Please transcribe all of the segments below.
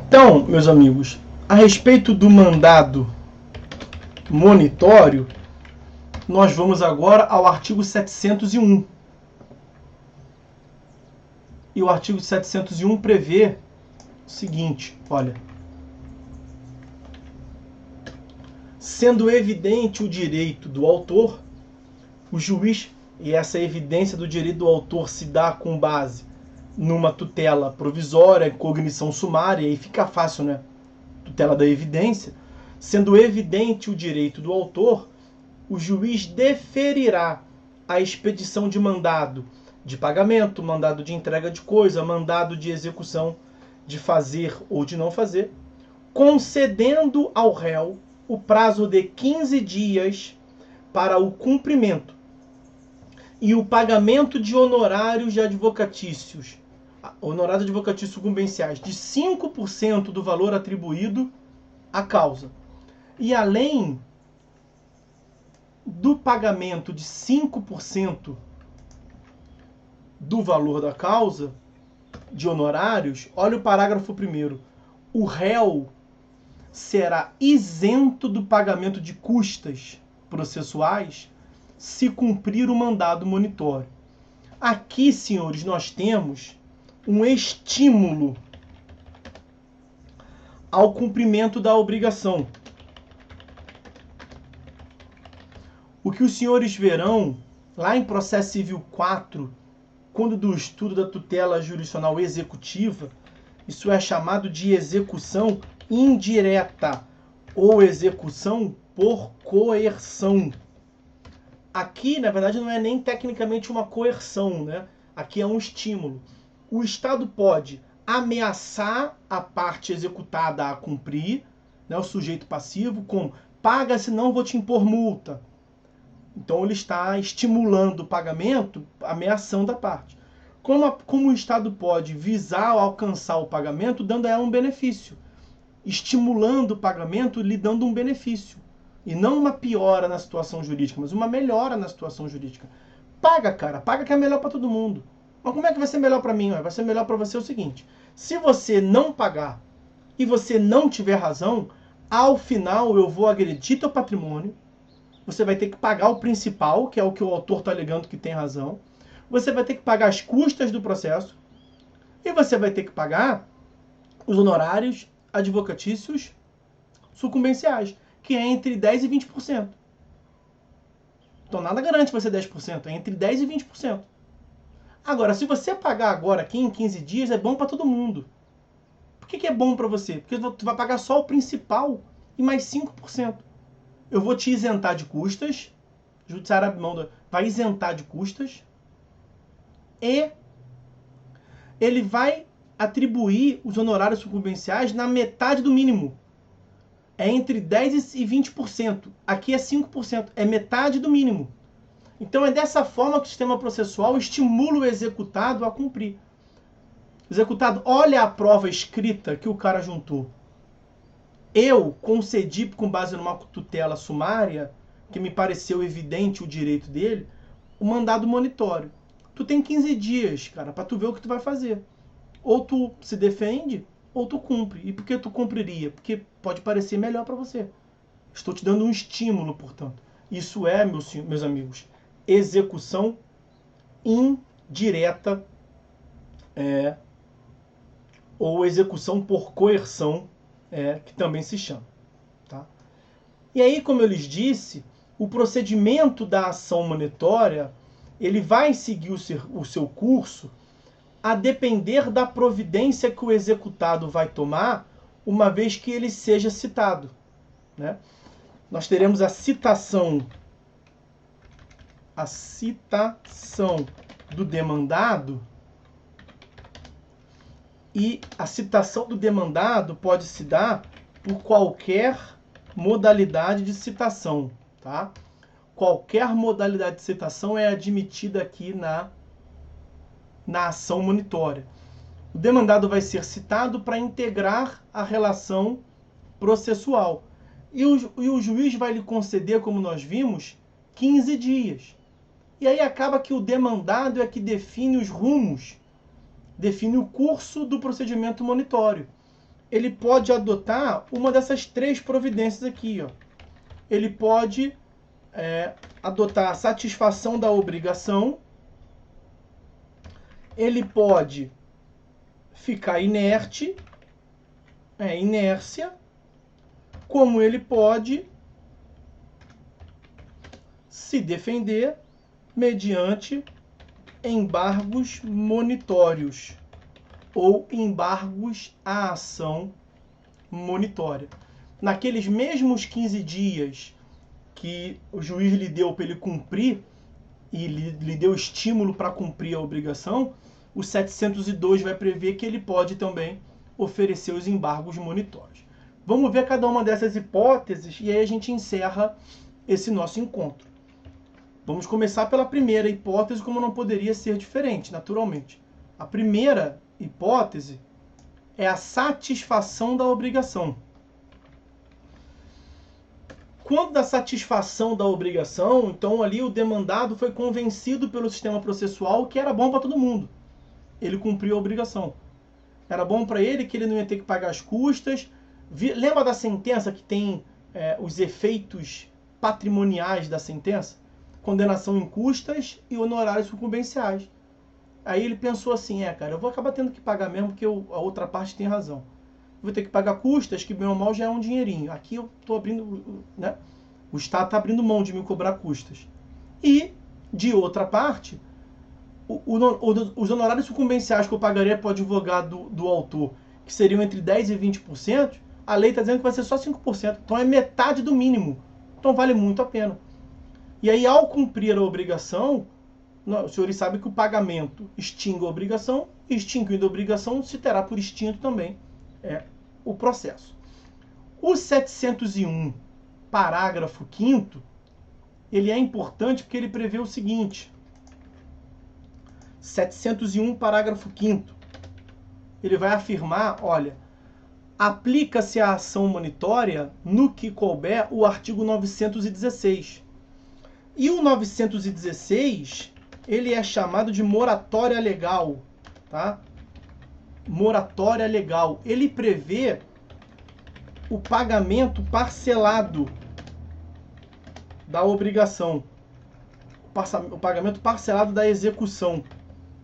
Então, meus amigos, a respeito do mandado monitório, nós vamos agora ao artigo 701. E o artigo 701 prevê o seguinte, olha. Sendo evidente o direito do autor, o juiz, e essa evidência do direito do autor se dá com base numa tutela provisória, cognição sumária, e fica fácil, né? Tutela da evidência. Sendo evidente o direito do autor, o juiz deferirá a expedição de mandado de pagamento, mandado de entrega de coisa, mandado de execução de fazer ou de não fazer, concedendo ao réu o prazo de 15 dias para o cumprimento e o pagamento de honorários de advocatícios, honorários advocatícios sucumbenciais, de 5% do valor atribuído à causa. E além do pagamento de 5% do valor da causa, de honorários, olha o parágrafo 1º. O réu será isento do pagamento de custas processuais se cumprir o mandado monitório. Aqui, senhores, nós temos um estímulo ao cumprimento da obrigação. O que os senhores verão lá em Processo Civil 4, quando do estudo da tutela jurisdicional executiva, isso é chamado de execução indireta ou execução por coerção. Aqui, na verdade, não é nem tecnicamente uma coerção, né? Aqui é um estímulo. O Estado pode ameaçar a parte executada a cumprir, né, o sujeito passivo, como paga, senão vou te impor multa. Então ele está estimulando o pagamento, ameaçando a parte. Como o Estado pode visar ou alcançar o pagamento, dando a ela um benefício. Estimulando o pagamento, lhe dando um benefício. E não uma piora na situação jurídica, mas uma melhora na situação jurídica. Paga, cara, paga que é melhor para todo mundo. Mas como é que vai ser melhor para mim? Vai ser melhor para você o seguinte: se você não pagar e você não tiver razão, ao final eu vou agredir teu patrimônio, você vai ter que pagar o principal, que é o que o autor está alegando que tem razão, você vai ter que pagar as custas do processo e você vai ter que pagar os honorários advocatícios sucumbenciais, que é entre 10% e 20%. Então nada garante você 10%, é entre 10% e 20%. Agora, se você pagar agora aqui em 15 dias, é bom para todo mundo. Por que é bom para você? Porque tu vai pagar só o principal e mais 5%. Eu vou te isentar de custas, o judiciário abre mão vai isentar de custas, e ele vai atribuir os honorários sucumbenciais na metade do mínimo. É entre 10% e 20%. Aqui é 5%. É metade do mínimo. Então é dessa forma que o sistema processual estimula o executado a cumprir. O executado olha a prova escrita que o cara juntou. Eu concedi, com base numa tutela sumária, que me pareceu evidente o direito dele, o mandado monitório. Tu tem 15 dias, cara, para tu ver o que tu vai fazer. Ou tu se defende, ou tu cumpre. E por que tu cumpriria? Porque pode parecer melhor para você. Estou te dando um estímulo, portanto. Isso é, meus amigos, execução indireta, ou execução por coerção, que também se chama. Tá? E aí, como eu lhes disse, o procedimento da ação monitória ele vai seguir o seu curso a depender da providência que o executado vai tomar, uma vez que ele seja citado. Né? Nós teremos a citação do demandado, e a citação do demandado pode se dar por qualquer modalidade de citação. Tá? Qualquer modalidade de citação é admitida aqui na ação monitória. O demandado vai ser citado para integrar a relação processual. E o juiz vai lhe conceder, como nós vimos, 15 dias. E aí acaba que o demandado é que define os rumos, define o curso do procedimento monitório. ele pode adotar uma dessas três providências aqui, ó. Ele pode adotar a satisfação da obrigação, ele pode ficar inerte, inércia, como ele pode se defender mediante embargos monitórios ou embargos à ação monitória. Naqueles mesmos 15 dias que o juiz lhe deu para ele cumprir e lhe deu estímulo para cumprir a obrigação, o 702 vai prever que ele pode também oferecer os embargos monitórios. Vamos ver cada uma dessas hipóteses e aí a gente encerra esse nosso encontro. Vamos começar pela primeira hipótese, como não poderia ser diferente, naturalmente. A primeira hipótese é a satisfação da obrigação. Quando da satisfação da obrigação, então ali o demandado foi convencido pelo sistema processual que era bom para todo mundo. Ele cumpriu a obrigação. Era bom para ele que ele não ia ter que pagar as custas. Lembra da sentença que tem os efeitos patrimoniais da sentença? Condenação em custas e honorários sucumbenciais. Aí ele pensou assim, cara, eu vou acabar tendo que pagar mesmo, porque a outra parte tem razão. Vou ter que pagar custas, que bem ou mal já é um dinheirinho. Aqui eu estou abrindo, né? O Estado está abrindo mão de me cobrar custas. E, de outra parte, os honorários sucumbenciais que eu pagaria para o advogado do autor, que seriam entre 10% e 20%, a lei está dizendo que vai ser só 5%. Então é metade do mínimo. Então vale muito a pena. E aí, ao cumprir a obrigação, os senhores sabem que o pagamento extingue a obrigação, e extinguindo a obrigação, se terá por extinto também o processo. O 701, parágrafo 5º, ele é importante porque ele prevê o seguinte. 701, parágrafo 5º, ele vai afirmar, olha, aplica-se a ação monitória no que couber o artigo 916. E o 916, ele é chamado de moratória legal, tá? Moratória legal. Ele prevê o pagamento parcelado da obrigação. O pagamento parcelado da execução,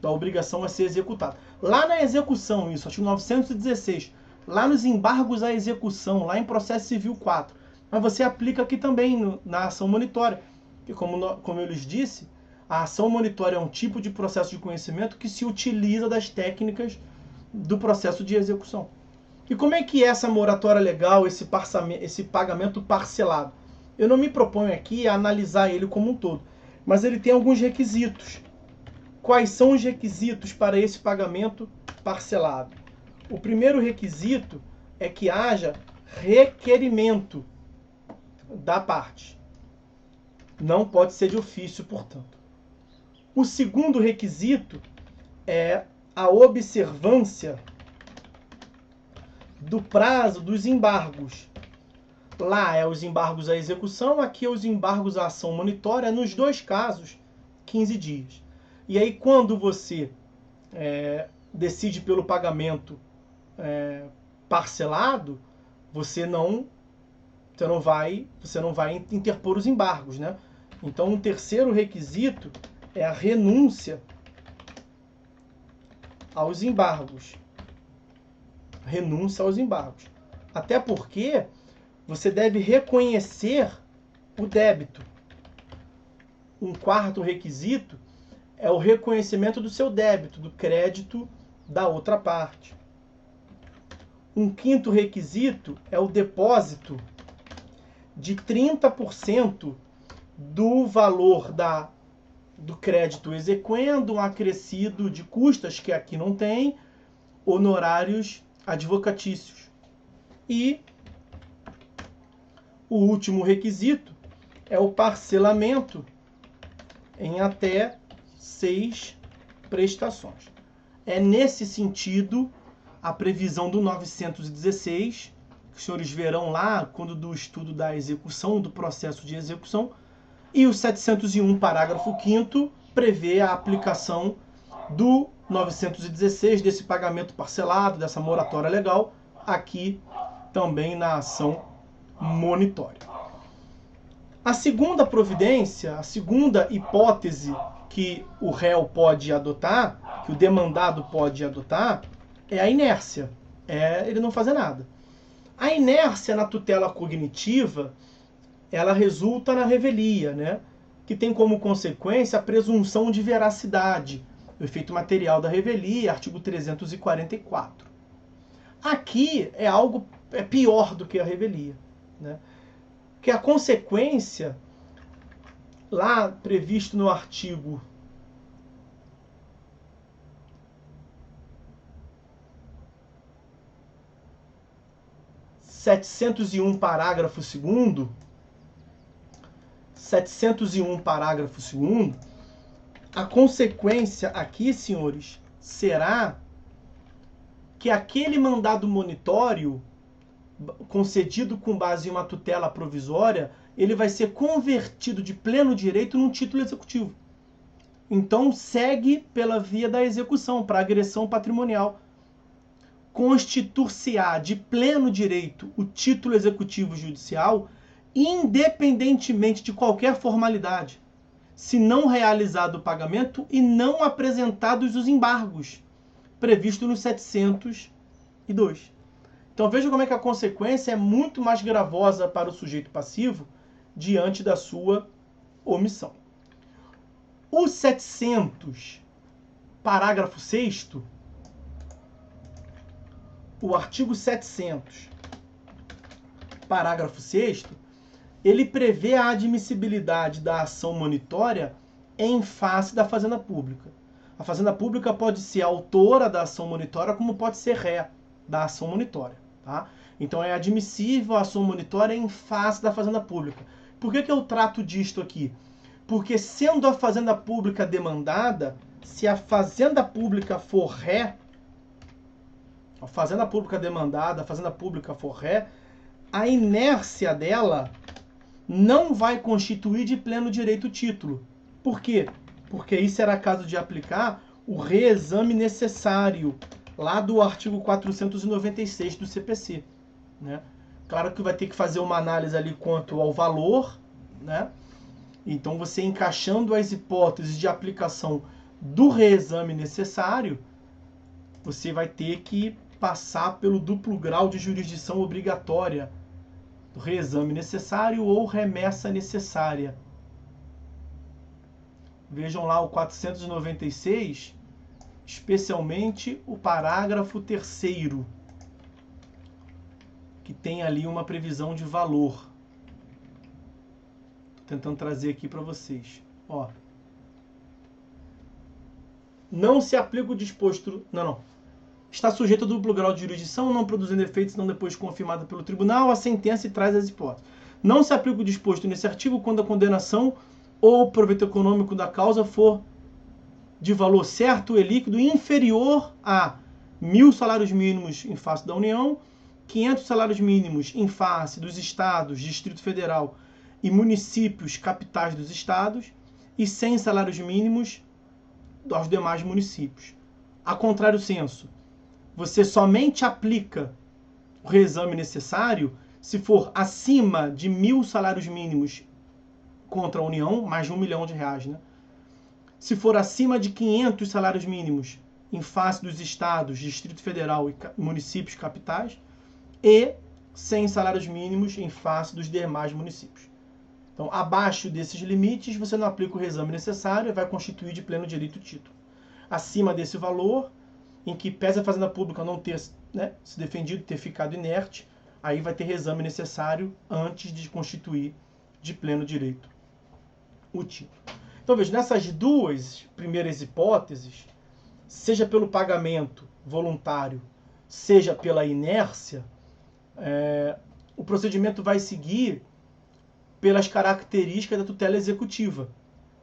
da obrigação a ser executada. Lá na execução, isso, artigo 916, lá nos embargos à execução, lá em processo civil 4. Mas você aplica aqui também na ação monitória. Que como eu lhes disse, a ação monitória é um tipo de processo de conhecimento que se utiliza das técnicas do processo de execução. E como é que é essa moratória legal, esse pagamento parcelado? Eu não me proponho aqui a analisar ele como um todo, mas ele tem alguns requisitos. Quais são os requisitos para esse pagamento parcelado? O primeiro requisito é que haja requerimento da parte. Não pode ser de ofício, portanto. O segundo requisito é a observância do prazo dos embargos. Lá é os embargos à execução, aqui é os embargos à ação monitória, nos dois casos, 15 dias. E aí, quando você decide pelo pagamento parcelado, você não vai interpor os embargos, né? Então, um terceiro requisito é a renúncia aos embargos. Renúncia aos embargos. Até porque você deve reconhecer o débito. Um quarto requisito é o reconhecimento do seu débito, do crédito da outra parte. Um quinto requisito é o depósito de 30% do valor do crédito exequendo, acrescido de custas, que aqui não tem, honorários advocatícios. E o último requisito é o parcelamento em até 6 prestações. É nesse sentido a previsão do 916, que os senhores verão lá quando do estudo da execução, do processo de execução, e o 701, parágrafo 5º, prevê a aplicação do 916, desse pagamento parcelado, dessa moratória legal, aqui também na ação monitória. A segunda providência, a segunda hipótese que o réu pode adotar, que o demandado pode adotar, é a inércia, é ele não fazer nada. A inércia na tutela cognitiva, ela resulta na revelia, né? Que tem como consequência a presunção de veracidade, o efeito material da revelia, artigo 344. Aqui é algo pior do que a revelia, né? Que a consequência, lá previsto no artigo 701, parágrafo 2º, 701, parágrafo 2º, a consequência aqui, senhores, será que aquele mandado monitório concedido com base em uma tutela provisória, ele vai ser convertido de pleno direito num título executivo. Então segue pela via da execução, para agressão patrimonial. Constituir-se-á de pleno direito o título executivo judicial, independentemente de qualquer formalidade, se não realizado o pagamento e não apresentados os embargos, previsto no 702. Então veja como é que a consequência é muito mais gravosa para o sujeito passivo diante da sua omissão. O 700, parágrafo 6º, o artigo 700, parágrafo 6º, ele prevê a admissibilidade da ação monitória em face da Fazenda Pública. A Fazenda Pública pode ser autora da ação monitória, como pode ser ré da ação monitória. Tá? Então é admissível a ação monitória em face da Fazenda Pública. Por que eu trato disto aqui? Porque sendo a Fazenda Pública demandada, se a Fazenda Pública for ré, a Fazenda Pública demandada, a Fazenda Pública for ré, a inércia dela não vai constituir de pleno direito o título. Por quê? Porque aí será caso de aplicar o reexame necessário, lá do artigo 496 do CPC. Né? Claro que vai ter que fazer uma análise ali quanto ao valor, né? Então você encaixando as hipóteses de aplicação do reexame necessário, você vai ter que passar pelo duplo grau de jurisdição obrigatória, do reexame necessário ou remessa necessária. Vejam lá o 496, especialmente o parágrafo 3º, que tem ali uma previsão de valor. Estou tentando trazer aqui para vocês. Ó. Não se aplica o disposto... Não. Está sujeito a duplo grau de jurisdição, não produzindo efeitos, não depois confirmada pelo tribunal, a sentença e traz as hipóteses. Não se aplica o disposto nesse artigo quando a condenação ou o proveito econômico da causa for de valor certo e líquido inferior a 1.000 salários mínimos em face da União, 500 salários mínimos em face dos estados, Distrito Federal e municípios capitais dos estados e 100 salários mínimos aos demais municípios. A contrário senso, você somente aplica o reexame necessário se for acima de 1.000 salários mínimos contra a União, mais de R$1 milhão, né? Se for acima de 500 salários mínimos em face dos estados, Distrito Federal e municípios capitais, e 100 salários mínimos em face dos demais municípios. Então, abaixo desses limites, você não aplica o reexame necessário e vai constituir de pleno direito o título. Acima desse valor, em que pese a Fazenda Pública não ter, né, se defendido, ter ficado inerte, aí vai ter reexame necessário antes de constituir de pleno direito o título. Então, veja, nessas duas primeiras hipóteses, seja pelo pagamento voluntário, seja pela inércia, o procedimento vai seguir pelas características da tutela executiva,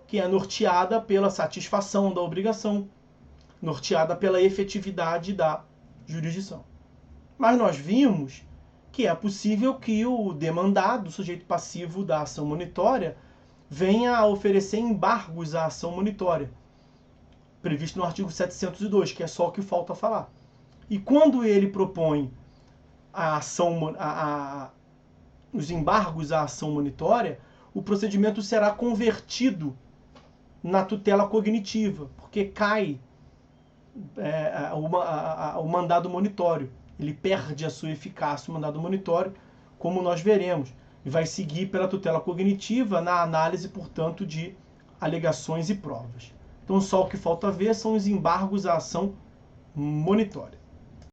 que é norteada pela satisfação da obrigação, norteada pela efetividade da jurisdição. Mas nós vimos que é possível que o demandado, o sujeito passivo da ação monitória, venha a oferecer embargos à ação monitória, previsto no artigo 702, que é só o que falta falar. E quando ele propõe os embargos à ação monitória, o procedimento será convertido na tutela cognitiva, porque cai o mandado monitório. Ele perde a sua eficácia, o mandado monitório, como nós veremos, e vai seguir pela tutela cognitiva na análise, portanto, de alegações e provas. Então, só o que falta ver são os embargos à ação monitória.